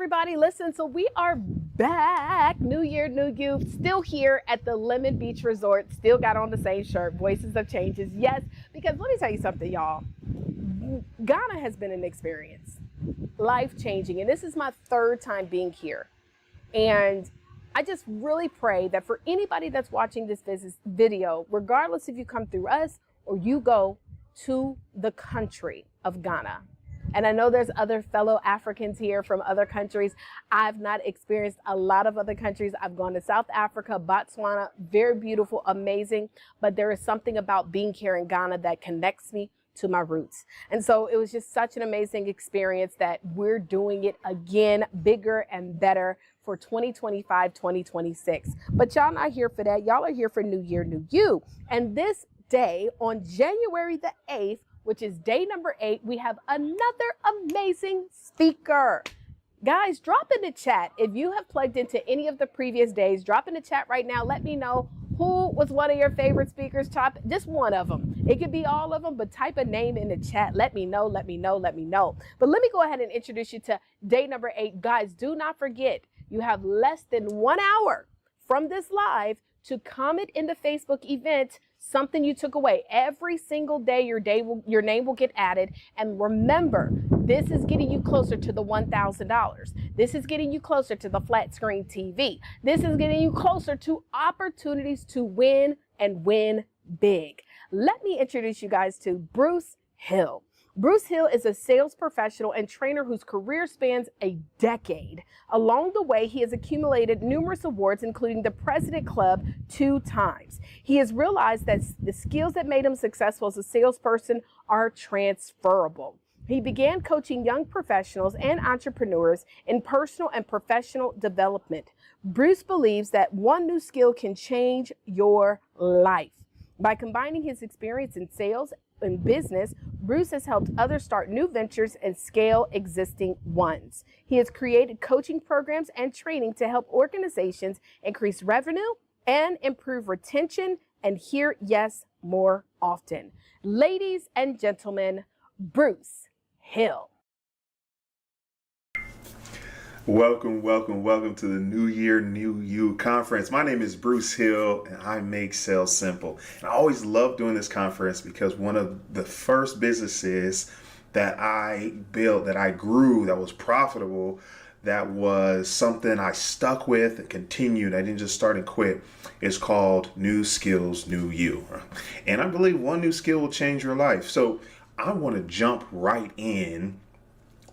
everybody. Listen, so we are back. New year, new you. Still here at the Lemon Beach Resort. Still got on the same shirt. Voices of changes. Yes, because let me tell you something, y'all. Ghana has been an experience. Life-changing. And this is my third time being here. And I just really pray that for anybody that's watching this video, regardless if you come through us or you go to the country of Ghana. And I know there's other fellow Africans here from other countries. I've not experienced a lot of other countries. I've gone to South Africa, Botswana, very beautiful, amazing. But there is something about being here in Ghana that connects me to my roots. And so it was just such an amazing experience that we're doing it again, bigger and better for 2025, 2026. But y'all not here for that. Y'all are here for New Year, New You. And this day on January the 8th, which is day number 8, we have another amazing speaker. Guys, drop in the chat. If you have plugged into any of the previous days, drop in the chat right now. Let me know who was one of your favorite speakers. Just one of them. It could be all of them, but type a name in the chat. Let me know, let me know, let me know. But let me go ahead and introduce you to day number 8. Guys, do not forget, you have less than 1 hour from this live to comment in the Facebook event something you took away. Every single day, your name will get added. And remember, this is getting you closer to the $1,000. This is getting you closer to the flat screen TV. This is getting you closer to opportunities to win and win big. Let me introduce you guys to Bruce Hill. Bruce Hill is a sales professional and trainer whose career spans a decade. Along the way, he has accumulated numerous awards, including the President Club 2 times. He has realized that the skills that made him successful as a salesperson are transferable. He began coaching young professionals and entrepreneurs in personal and professional development. Bruce believes that one new skill can change your life. By combining his experience in sales and business, Bruce has helped others start new ventures and scale existing ones. He has created coaching programs and training to help organizations increase revenue and improve retention and hear yes more often. Ladies and gentlemen, Bruce Hill. Welcome to the New Year, New You conference. My name is Bruce Hill and I make sales simple. And I always love doing this conference because one of the first businesses that I built, that I grew, that was profitable, that was something I stuck with and continued, I didn't just start and quit, is called New Skills, New You. And I believe one new skill will change your life. So I want to jump right in.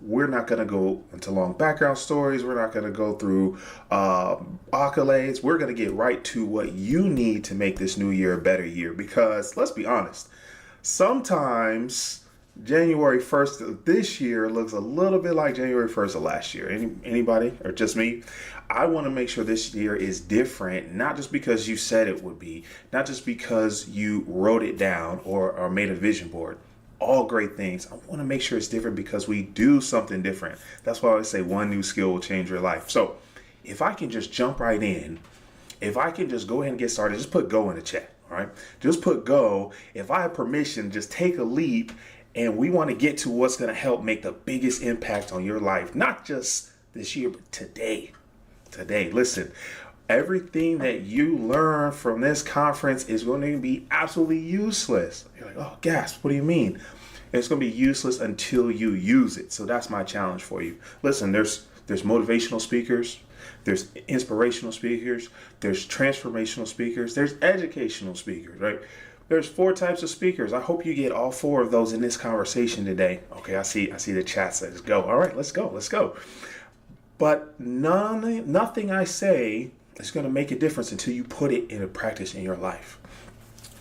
We're not going to go into long background stories. We're not going to go through accolades. We're going to get right to what you need to make this new year a better year. Because let's be honest, sometimes January 1st of this year looks a little bit like January 1st of last year. Anybody or just me? I want to make sure this year is different, not just because you said it would be, not just because you wrote it down or made a vision board. All great things. I want to make sure it's different because we do something different. That's why I always say one new skill will change your life. So if I can just jump right in, if I can just go ahead and get started, just put go in the chat. All right. Just put go. If I have permission, just take a leap. And we want to get to what's going to help make the biggest impact on your life, not just this year, but today. Today, listen. Everything that you learn from this conference is going to be absolutely useless. You're like, oh, gasp, what do you mean? It's going to be useless until you use it. So that's my challenge for you. Listen, there's motivational speakers, there's inspirational speakers, there's transformational speakers, there's educational speakers, right? There's 4 types of speakers. I hope you get all 4 of those in this conversation today. Okay, I see the chat says go. All right, let's go. But nothing I say is going to make a difference until you put it into practice in your life.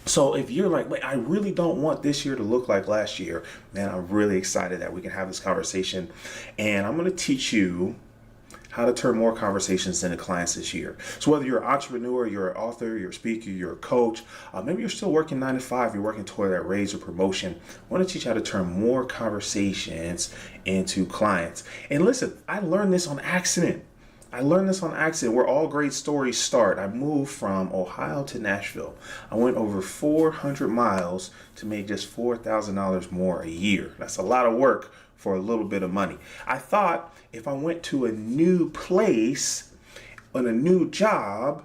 So if you're like, wait, I really don't want this year to look like last year, man, I'm really excited that we can have this conversation. And I'm going to teach you how to turn more conversations into clients this year. So whether you're an entrepreneur, you're an author, you're a speaker, you're a coach, maybe you're still working 9 to 5, you're working toward that raise or promotion, I want to teach you how to turn more conversations into clients. And listen, I learned this on accident. I learned this on accident, where all great stories start. I moved from Ohio to Nashville. I went over 400 miles to make just $4,000 more a year. That's a lot of work for a little bit of money. I thought if I went to a new place on a new job,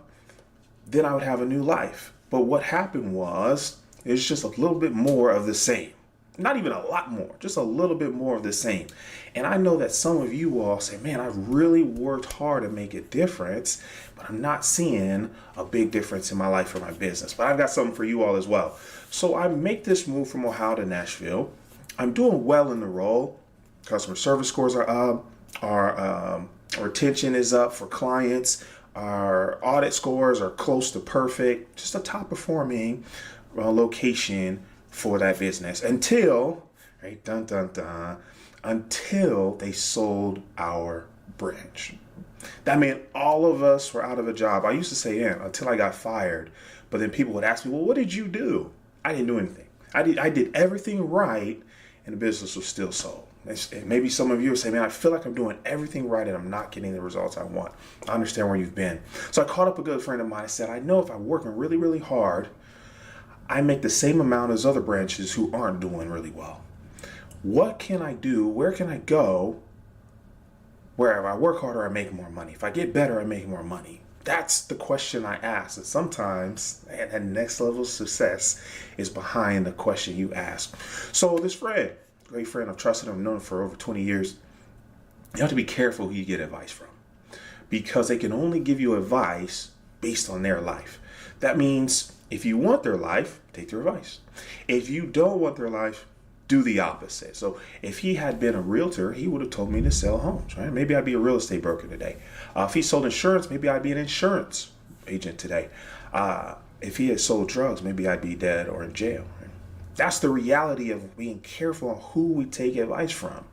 then I would have a new life. But what happened was, it's just a little bit more of the same. Not even a lot more, just a little bit more of the same. And I know that some of you all say, man, I've really worked hard to make a difference, but I'm not seeing a big difference in my life or my business. But I've got something for you all as well. So I make this move from Ohio to Nashville. I'm doing well in the role. Customer service scores are up. Our retention is up for clients. Our audit scores are close to perfect. Just a top performing location for that business until, right, until they sold our branch. That meant all of us were out of a job. I used to say, until I got fired. But then people would ask me, well, what did you do? I didn't do anything. I did everything right, and the business was still sold. And maybe some of you would say, man, I feel like I'm doing everything right and I'm not getting the results I want. I understand where you've been. So I called up a good friend of mine and said, I know if I'm working really, really hard, I make the same amount as other branches who aren't doing really well. What can I do? Where can I go where if I work harder, I make more money? If I get better, I make more money. That's the question I ask. And sometimes that next level of success is behind the question you ask. So this friend, great friend, I've trusted him, I've known him for over 20 years. You have to be careful who you get advice from, because they can only give you advice based on their life. That means if you want their life, take their advice. If you don't want their life, do the opposite. So if he had been a realtor, he would have told me to sell homes, right? Maybe I'd be a real estate broker today. If he sold insurance, maybe I'd be an insurance agent today. If he had sold drugs, maybe I'd be dead or in jail. Right? That's the reality of being careful on who we take advice from.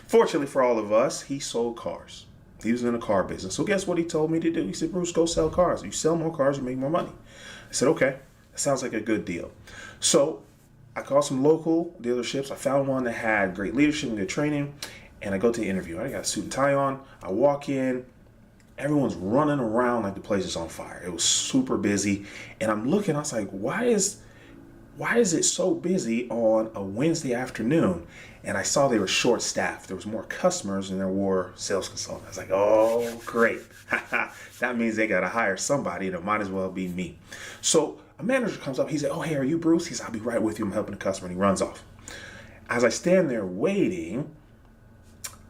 Fortunately for all of us, he sold cars. He was in the car business. So guess what he told me to do? He said, Bruce, go sell cars. You sell more cars, you make more money. I said, okay, that sounds like a good deal. So I called some local dealerships. I found one that had great leadership and good training. And I go to the interview. I got a suit and tie on. I walk in. Everyone's running around like the place is on fire. It was super busy. And I'm looking, I was like, why is it so busy on a Wednesday afternoon? And I saw they were short staffed. There was more customers than there were sales consultants. I was like, oh, great. That means they got to hire somebody, and it might as well be me. So a manager comes up. He said, oh, hey, are you Bruce? He said, I'll be right with you. I'm helping the customer. And he runs off. As I stand there waiting,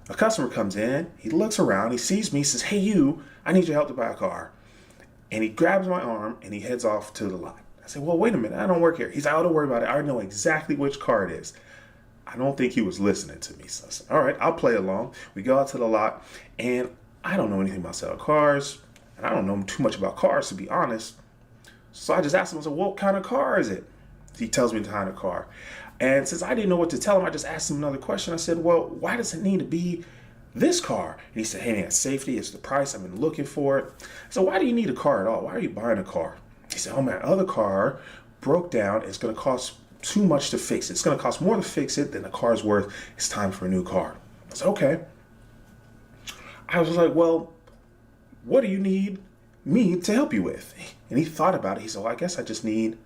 a customer comes in. He looks around. He sees me. He says, hey, you, I need your help to buy a car. And he grabs my arm, and he heads off to the lot. I said, well, wait a minute. I don't work here. He's like, oh, don't worry about it. I already know exactly which car it is. I don't think he was listening to me. So I said, all right, I'll play along. We go out to the lot, and I don't know anything about selling cars, and I don't know too much about cars, to be honest. So I just asked him, I said, what kind of car is it? He tells me the kind of car. And since I didn't know what to tell him, I just asked him another question. I said, well, why does it need to be this car? And he said, hey, man, it's safety. It's the price. I've been looking for it. So why do you need a car at all? Why are you buying a car? He said, oh, my other car broke down. It's going to cost too much to fix it. It's going to cost more to fix it than the car's worth. It's time for a new car. I said, okay. I was like, well, what do you need me to help you with? And he thought about it. He said, well, I guess I just need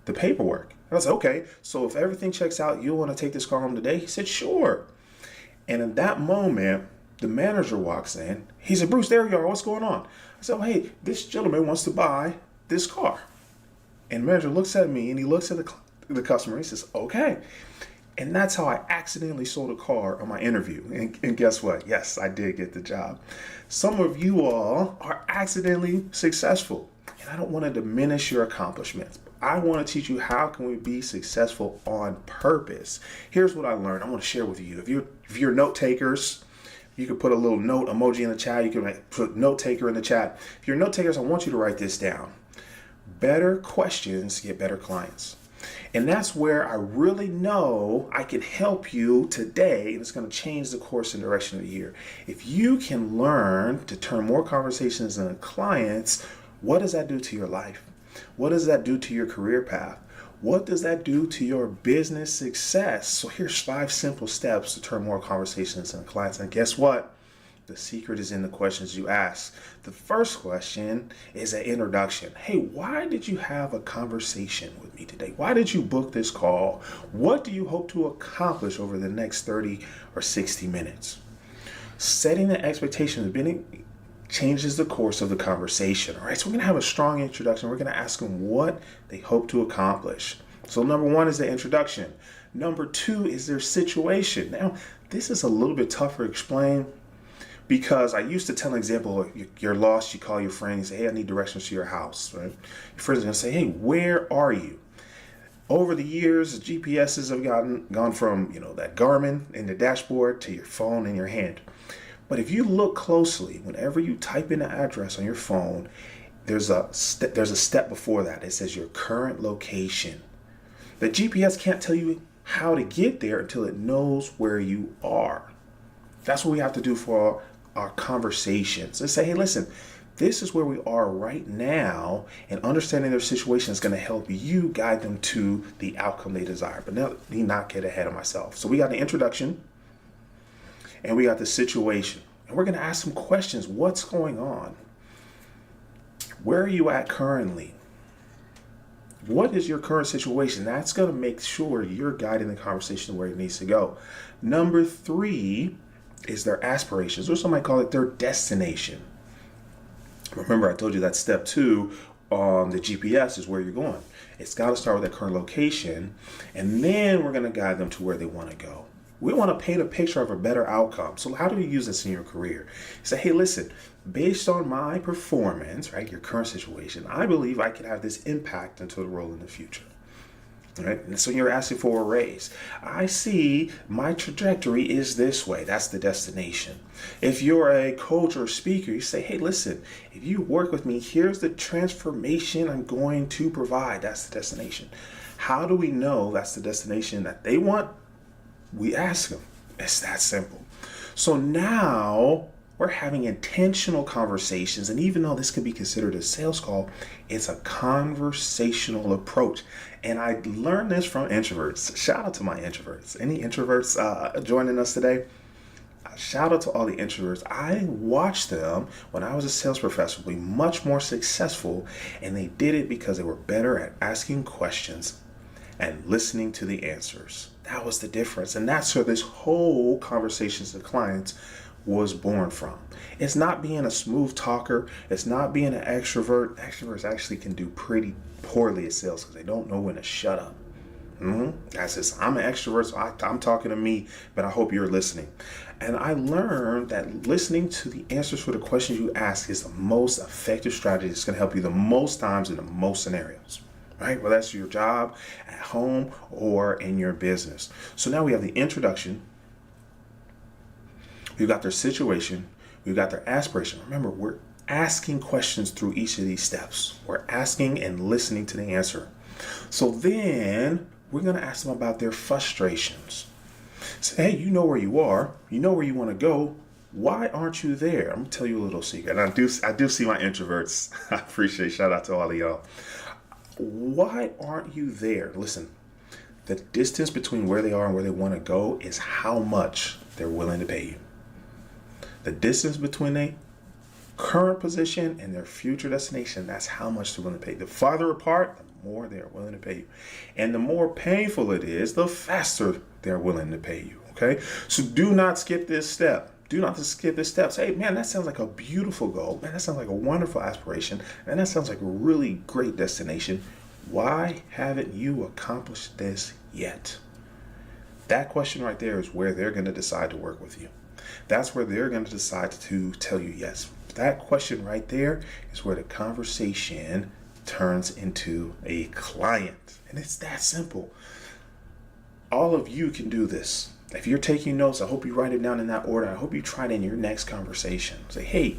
the paperwork. And I said, okay, so if everything checks out, you want to take this car home today? He said, sure. And in that moment, the manager walks in. He said, Bruce, there you are. What's going on? I said, oh, hey, this gentleman wants to buy this car. And the manager looks at me and he looks at the customer. He says, okay. And that's how I accidentally sold a car on my interview. And guess what? Yes, I did get the job. Some of you all are accidentally successful. And I don't want to diminish your accomplishments. I want to teach you how can we be successful on purpose. Here's what I learned. I want to share with you. If you're note takers, you can put a little note emoji in the chat. You can put note taker in the chat. If you're note takers, I want you to write this down. Better questions get better clients. And that's where I really know I can help you today, and it's going to change the course and direction of the year. If you can learn to turn more conversations into clients, what does that do to your life? What does that do to your career path? What does that do to your business success? So here's 5 simple steps to turn more conversations into clients. And guess what? The secret is in the questions you ask. The first question is an introduction. Hey, why did you have a conversation with me today? Why did you book this call? What do you hope to accomplish over the next 30 or 60 minutes? Setting the expectation of beginning changes the course of the conversation. All right, so we're going to have a strong introduction. We're going to ask them what they hope to accomplish. So number one is the introduction. Number two is their situation. Now, this is a little bit tougher to explain, because I used to tell an example, you're lost, you call your friend, you say, hey, I need directions to your house, right? Your friend's gonna say, hey, where are you? Over the years, the GPSs have gone from, that Garmin in the dashboard to your phone in your hand. But if you look closely, whenever you type in the address on your phone, there's a step before that. It says your current location. The GPS can't tell you how to get there until it knows where you are. That's what we have to do for our conversations. Let's say, hey, listen, this is where we are right now, and understanding their situation is going to help you guide them to the outcome they desire. But now, let me not get ahead of myself. So we got the introduction, and we got the situation. And we're going to ask some questions. What's going on? Where are you at currently? What is your current situation? That's going to make sure you're guiding the conversation where it needs to go. Number three is their aspirations, or some might call it their destination. Remember, I told you that step two on the GPS is where you're going. It's got to start with their current location, and then we're going to guide them to where they want to go. We want to paint a picture of a better outcome. So how do you use this in your career? You say, hey, listen, based on my performance, right, your current situation, I believe I can have this impact into the role in the future. Right? And so you're asking for a raise. I see my trajectory is this way. That's the destination. If you're a coach or speaker, you say, hey, listen, if you work with me, here's the transformation I'm going to provide. That's the destination. How do we know that's the destination that they want? We ask them. It's that simple. So now we're having intentional conversations. And even though this could be considered a sales call, it's a conversational approach. And I learned this from introverts. Shout out to my introverts. Any introverts joining us today? Shout out to all the introverts. I watched them when I was a sales professor be much more successful. And they did it because they were better at asking questions and listening to the answers. That was the difference. And that's where this whole conversations with clients was born from. It's not being a smooth talker. It's not being an extrovert. Extroverts actually can do pretty poorly at sales because they don't know when to shut up. That's just, I'm an extrovert, so I'm talking to me, but I hope you're listening. And I learned that listening to the answers for the questions you ask is the most effective strategy. It's going to help you the most times in the most scenarios. Right? Well, that's your job, at home, or in your business. So now we have the introduction. We've got their situation. We've got their aspiration. Remember, we're asking questions through each of these steps. We're asking and listening to the answer. So then we're going to ask them about their frustrations. Say, hey, you know where you are. You know where you want to go. Why aren't you there? I'm going to tell you a little secret. And I do see my introverts. I appreciate, shout out to all of y'all. Why aren't you there? Listen, the distance between where they are and where they want to go is how much they're willing to pay you. The distance between their current position and their future destination, that's how much they're willing to pay. The farther apart, the more they're willing to pay you. And the more painful it is, the faster they're willing to pay you. Okay? So do not skip this step. Do not skip this step. Say, hey, man, that sounds like a beautiful goal. Man, that sounds like a wonderful aspiration. And that sounds like a really great destination. Why haven't you accomplished this yet? That question right there is where they're going to decide to work with you. That's where they're going to decide to tell you yes. That question right there is where the conversation turns into a client. And it's that simple. All of you can do this. If you're taking notes, I hope you write it down in that order. I hope you try it in your next conversation. Say, hey,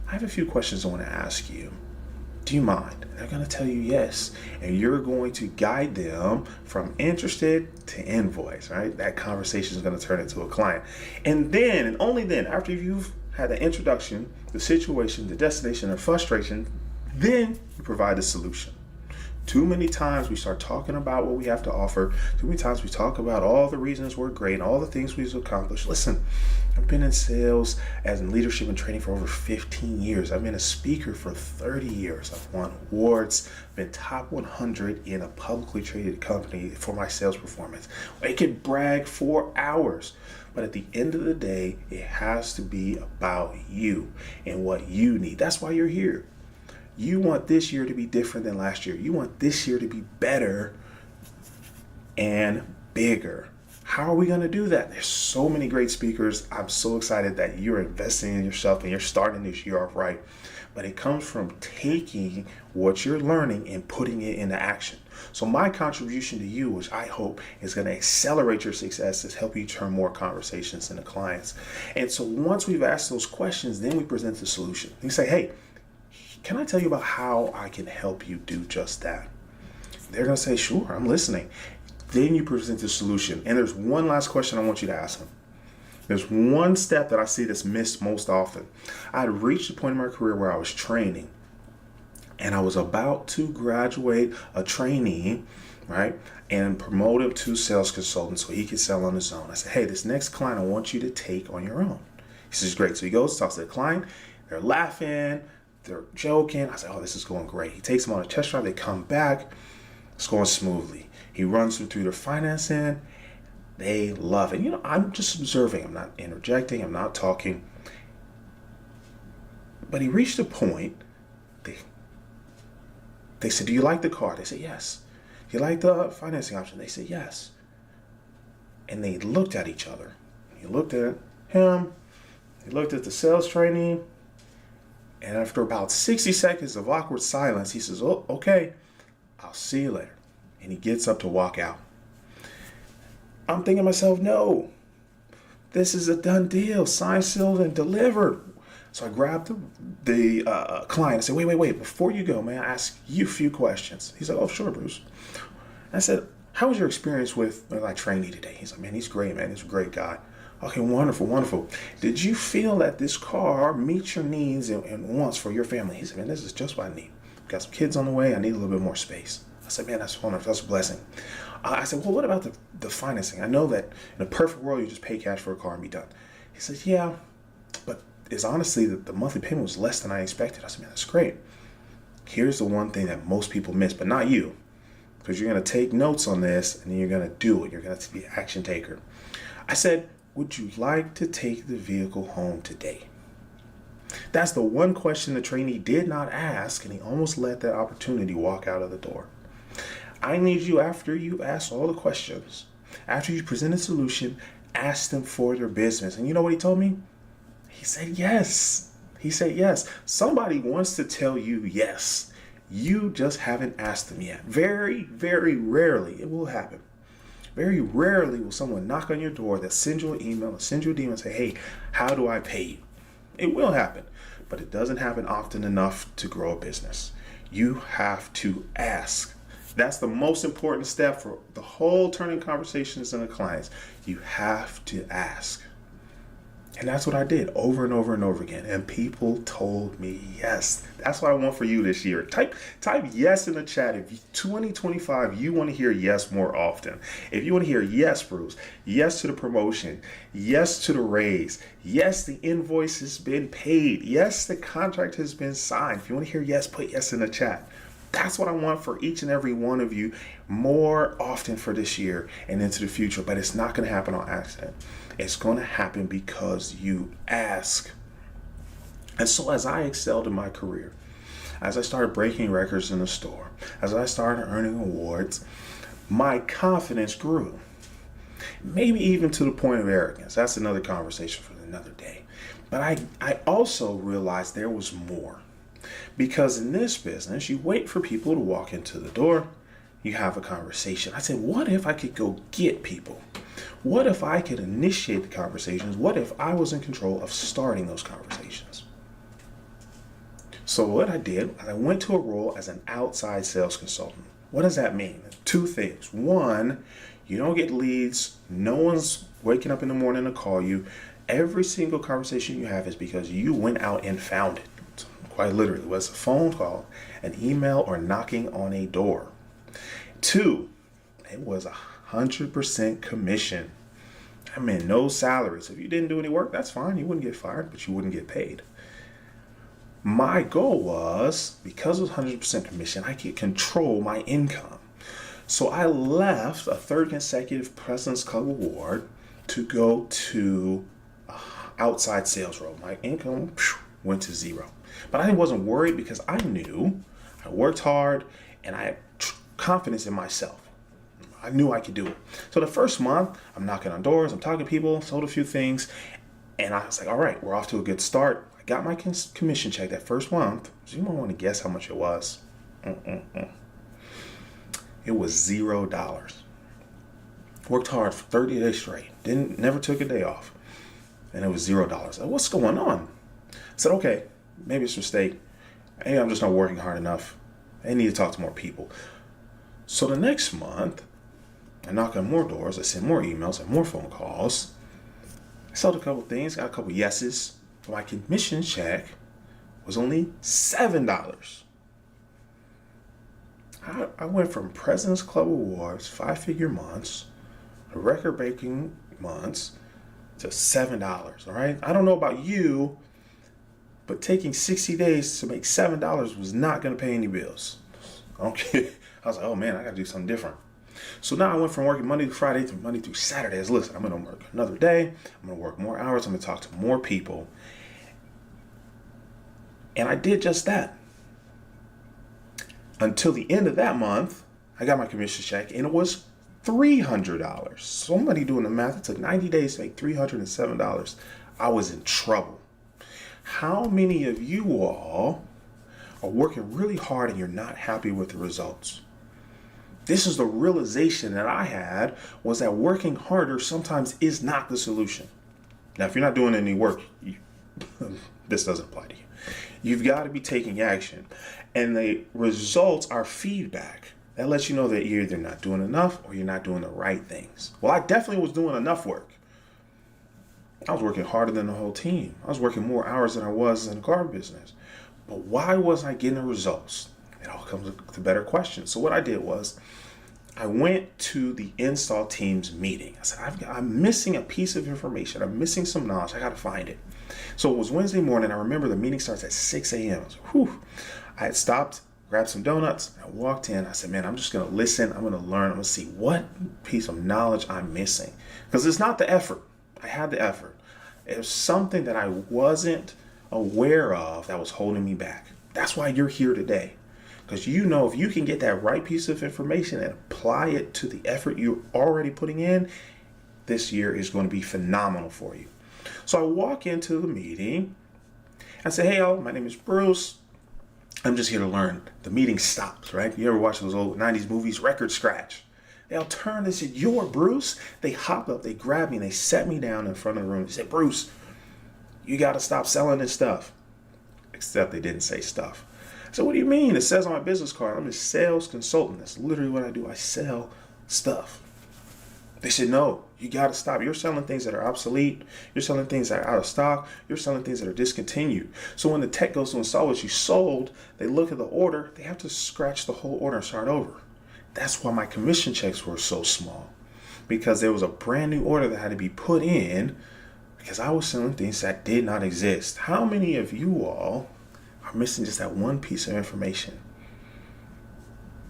I have a few questions I want to ask you. Do you mind? And they're going to tell you yes. And you're going to guide them from interested to invoice, right? That conversation is going to turn into a client. And then, and only then, after you've had the introduction, the situation, the destination, the frustration, then you provide a solution. Too many times we start talking about what we have to offer. Too many times we talk about all the reasons we're great and all the things we've accomplished. Listen, I've been in sales as in leadership and training for over 15 years. I've been a speaker for 30 years. I've won awards, been top 100 in a publicly traded company for my sales performance. I could brag for hours. But at the end of the day, it has to be about you and what you need. That's why you're here. You want this year to be different than last year. You want this year to be better and bigger. How are we going to do that? There's so many great speakers. I'm so excited that you're investing in yourself and you're starting this year off right. But it comes from taking what you're learning and putting it into action. So my contribution to you, which I hope is going to accelerate your success, is help you turn more conversations into clients. And so once we've asked those questions, then we present the solution. You say, hey, can I tell you about how I can help you do just that? They're going to say, sure, I'm listening. Then you present the solution. And there's one last question I want you to ask them. There's one step that I see that's missed most often. I had reached a point in my career where I was training and I was about to graduate a trainee, right? And promote him to sales consultant so he could sell on his own. I said, hey, this next client I want you to take on your own. He says, great. So he goes, talks to the client. They're laughing. They're joking. I said, oh, this is going great. He takes them on a test drive. They come back. It's going smoothly. He runs them through their financing. They love it. I'm just observing. I'm not interjecting. I'm not talking. But he reached a point. They said, do you like the car? They said, yes. Do you like the financing option? They said, yes. And they looked at each other. He looked at him. He looked at the sales trainee. And after about 60 seconds of awkward silence, he says, oh, okay, I'll see you later. And he gets up to walk out. I'm thinking to myself, no, this is a done deal, signed, sealed, and delivered. So I grabbed the client and said, wait, before you go, may I ask you a few questions? He's like, oh, sure, Bruce. I said, how was your experience with my trainee today? He's like, man, he's great, man. He's a great guy. Okay, wonderful. Did you feel that this car meets your needs and wants for your family? He said, man, this is just what I need. Got some kids on the way. I need a little bit more space. I said, man, that's wonderful. That's a blessing. I said, well, what about the financing? I know that in a perfect world, you just pay cash for a car and be done. He says, yeah, but it's honestly the monthly payment was less than I expected. I said, man, that's great. Here's the one thing that most people miss, but not you, because you're going to take notes on this and then you're going to do it. You're going to be an action taker. I said, would you like to take the vehicle home today? That's the one question the trainee did not ask, and he almost let that opportunity walk out of the door. I need you, after you've asked all the questions, after you present a solution, ask them for their business. And you know what he told me? He said yes. He said yes. Somebody wants to tell you yes. You just haven't asked them yet. Very, very rarely it will happen. Very rarely will someone knock on your door that send you an email or send you a DM and say, hey, how do I pay you? It will happen, but it doesn't happen often enough to grow a business. You have to ask. That's the most important step for the whole turning conversations into clients. You have to ask. And that's what I did over and over and over again. And people told me yes. That's what I want for you this year. Type yes in the chat if 2025 you want to hear yes more often. If you want to hear yes, Bruce, yes to the promotion, yes to the raise, yes, the invoice has been paid, yes, the contract has been signed. If you want to hear yes, put yes in the chat. That's what I want for each and every one of you more often for this year and into the future. But it's not going to happen on accident. It's going to happen because you ask. And so as I excelled in my career, as I started breaking records in the store, as I started earning awards, my confidence grew. Maybe even to the point of arrogance. That's another conversation for another day. But I also realized there was more. Because in this business, you wait for people to walk into the door, you have a conversation. I said, what if I could go get people? What if I could initiate the conversations? What if I was in control of starting those conversations? So what I did, I went to a role as an outside sales consultant. What does that mean? Two things. One, you don't get leads. No one's waking up in the morning to call you. Every single conversation you have is because you went out and found it. Quite literally, whether it's a phone call, an email, or knocking on a door. Two, it was 100% commission. I mean, no salaries. If you didn't do any work, that's fine. You wouldn't get fired, but you wouldn't get paid. My goal was, because it was 100% commission, I could control my income. So I left a third consecutive President's Club award to go to outside sales role. My income went to zero. But I wasn't worried because I knew I worked hard and I had confidence in myself. I knew I could do it. So the first month, I'm knocking on doors, I'm talking to people, sold a few things, and I was like, all right, we're off to a good start. I got my commission check that first month. So you might want to guess how much it was. It was $0. Worked hard for 30 days straight. Never took a day off. And it was $0. Said, what's going on? I said, okay, maybe it's a mistake. Maybe I'm just not working hard enough. I need to talk to more people. So the next month, I knock on more doors, I send more emails and more phone calls. I sold a couple things, got a couple yeses. But my commission check was only $7. I went from President's Club Awards, 5-figure months, record-breaking months, to $7, all right? I don't know about you, but taking 60 days to make $7 was not going to pay any bills. Okay. I was like, oh man, I got to do something different. So now I went from working Monday to Friday to Monday through Saturdays. Listen, I'm going to work another day. I'm going to work more hours. I'm going to talk to more people. And I did just that. Until the end of that month, I got my commission check and it was $300. Somebody doing the math, it took 90 days to make $307. I was in trouble. How many of you all are working really hard and you're not happy with the results? This is the realization that I had, was that working harder sometimes is not the solution. Now, if you're not doing any work, this doesn't apply to you. You've got to be taking action. And the results are feedback. That lets you know that you're either not doing enough or you're not doing the right things. Well, I definitely was doing enough work. I was working harder than the whole team. I was working more hours than I was in the car business. But why wasn't I getting the results? It all comes to better questions. So what I did was, I went to the install team's meeting. I said, I'm missing a piece of information. I'm missing some knowledge. I got to find it. So it was Wednesday morning. I remember the meeting starts at 6 a.m. I was like, whew. I had stopped, grabbed some donuts. I walked in. I said, man, I'm just going to listen. I'm going to learn. I'm going to see what piece of knowledge I'm missing. Because it's not the effort. I had the effort. It was something that I wasn't aware of that was holding me back. That's why you're here today. Because you know, if you can get that right piece of information and apply it to the effort you're already putting in, this year is going to be phenomenal for you. So I walk into the meeting. I say, hey, all, my name is Bruce. I'm just here to learn. The meeting stops, right? You ever watch those old 90s movies, record scratch? They all turn and say, you're Bruce? They hop up, they grab me, and they set me down in front of the room. They said, Bruce, you got to stop selling this stuff. Except they didn't say stuff. I said, what do you mean? It says on my business card, I'm a sales consultant. That's literally what I do. I sell stuff. They said, no, you got to stop. You're selling things that are obsolete. You're selling things that are out of stock. You're selling things that are discontinued. So when the tech goes to install what you sold, they look at the order. They have to scratch the whole order and start over. That's why my commission checks were so small, because there was a brand new order that had to be put in because I was selling things that did not exist. How many of you all are missing just that one piece of information?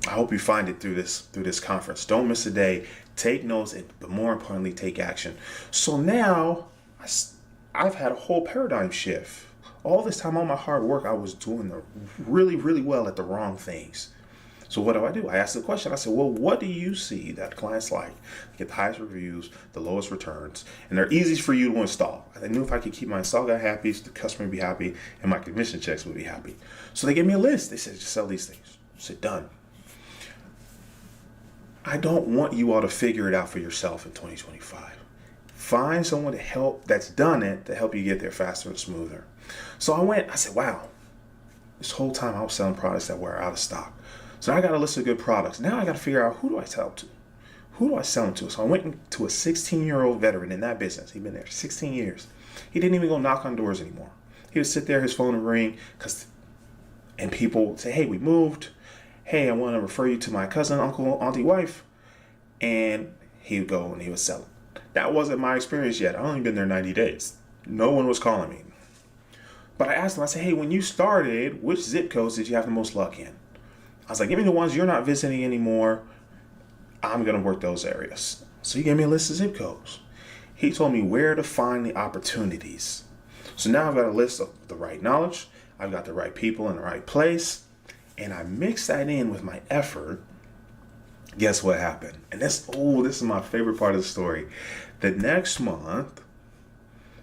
I hope you find it through this conference. Don't miss a day. Take notes, but more importantly, take action. So now I've had a whole paradigm shift. All this time, all my hard work, I was doing really, really well at the wrong things. So what do? I asked the question. I said, well, what do you see that clients like? Get the highest reviews, the lowest returns, and they're easy for you to install. I knew if I could keep my install guy happy, the customer would be happy, and my commission checks would be happy. So they gave me a list. They said, just sell these things. I said, done. I don't want you all to figure it out for yourself in 2025. Find someone to help that's done it to help you get there faster and smoother. So I said, wow, this whole time I was selling products that were out of stock. So now I got a list of good products. Now I got to figure out, who do I sell to? Who do I sell them to? So I went to a 16-year-old veteran in that business. He'd been there 16 years. He didn't even go knock on doors anymore. He would sit there, his phone would ring, and people would say, hey, we moved. hey, I want to refer you to my cousin, uncle, auntie, wife. And he would go and he would sell it. That wasn't my experience yet. I only been there 90 days. No one was calling me. But I asked him, I said, hey, when you started, which zip codes did you have the most luck in? I was like, give me the ones you're not visiting anymore. I'm going to work those areas. So he gave me a list of zip codes. He told me where to find the opportunities. So now I've got a list of the right knowledge. I've got the right people in the right place. And I mix that in with my effort. Guess what happened? And this is my favorite part of the story. The next month,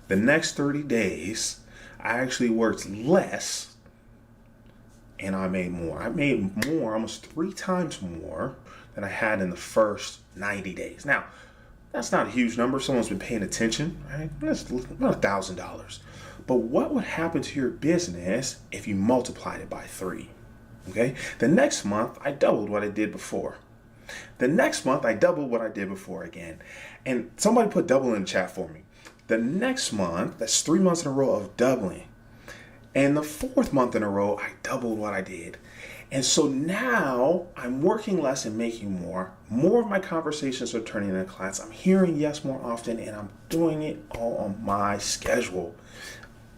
the next 30 days, I actually worked less and I made more. I made more, almost 3 times more than I had in the first 90 days. Now, that's not a huge number. Someone's been paying attention, right? That's about $1,000. But what would happen to your business if you multiplied it by 3? Okay? The next month, I doubled what I did before. The next month, I doubled what I did before again. And somebody put double in the chat for me. The next month, that's 3 months in a row of doubling. And the 4th month in a row, I doubled what I did. And so now I'm working less and making more. More of my conversations are turning into clients. I'm hearing yes more often, and I'm doing it all on my schedule.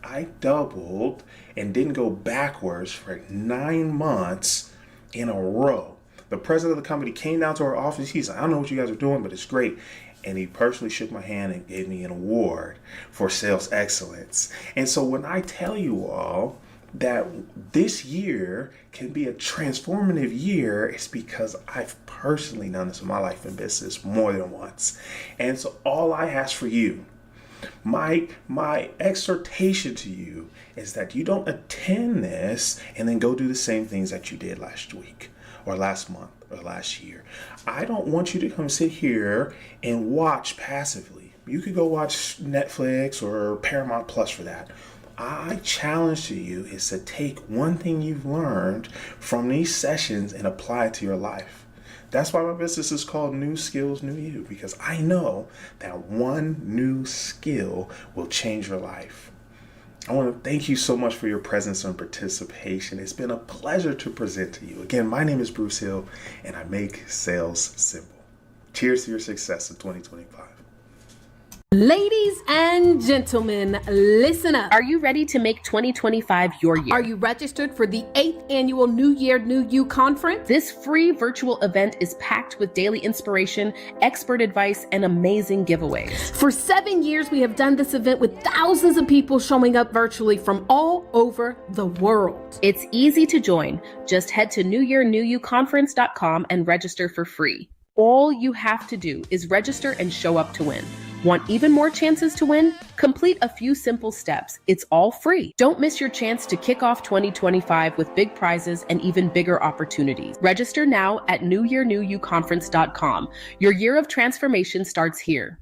I doubled and didn't go backwards for 9 months in a row. The president of the company came down to our office. He said, I don't know what you guys are doing, but it's great. And he personally shook my hand and gave me an award for sales excellence. And so when I tell you all that this year can be a transformative year, it's because I've personally done this in my life and business more than once. And so all I ask for you, my exhortation to you is that you don't attend this and then go do the same things that you did last week or last month or last year. I don't want you to come sit here and watch passively. You could go watch Netflix or Paramount Plus for that. I challenge to you is to take one thing you've learned from these sessions and apply it to your life. That's why my business is called New Skills, New You, because I know that one new skill will change your life. I want to thank you so much for your presence and participation. It's been a pleasure to present to you. Again, my name is Bruce Hill, and I make sales simple. Cheers to your success in 2025. Ladies and gentlemen, listen up. Are you ready to make 2025 your year? Are you registered for the 8th annual New Year, New You conference? This free virtual event is packed with daily inspiration, expert advice, and amazing giveaways. For 7 years, we have done this event with thousands of people showing up virtually from all over the world. It's easy to join. Just head to newyearnewyouconference.com and register for free. All you have to do is register and show up to win. Want even more chances to win? Complete a few simple steps. It's all free. Don't miss your chance to kick off 2025 with big prizes and even bigger opportunities. Register now at newyearnewyouconference.com. Your year of transformation starts here.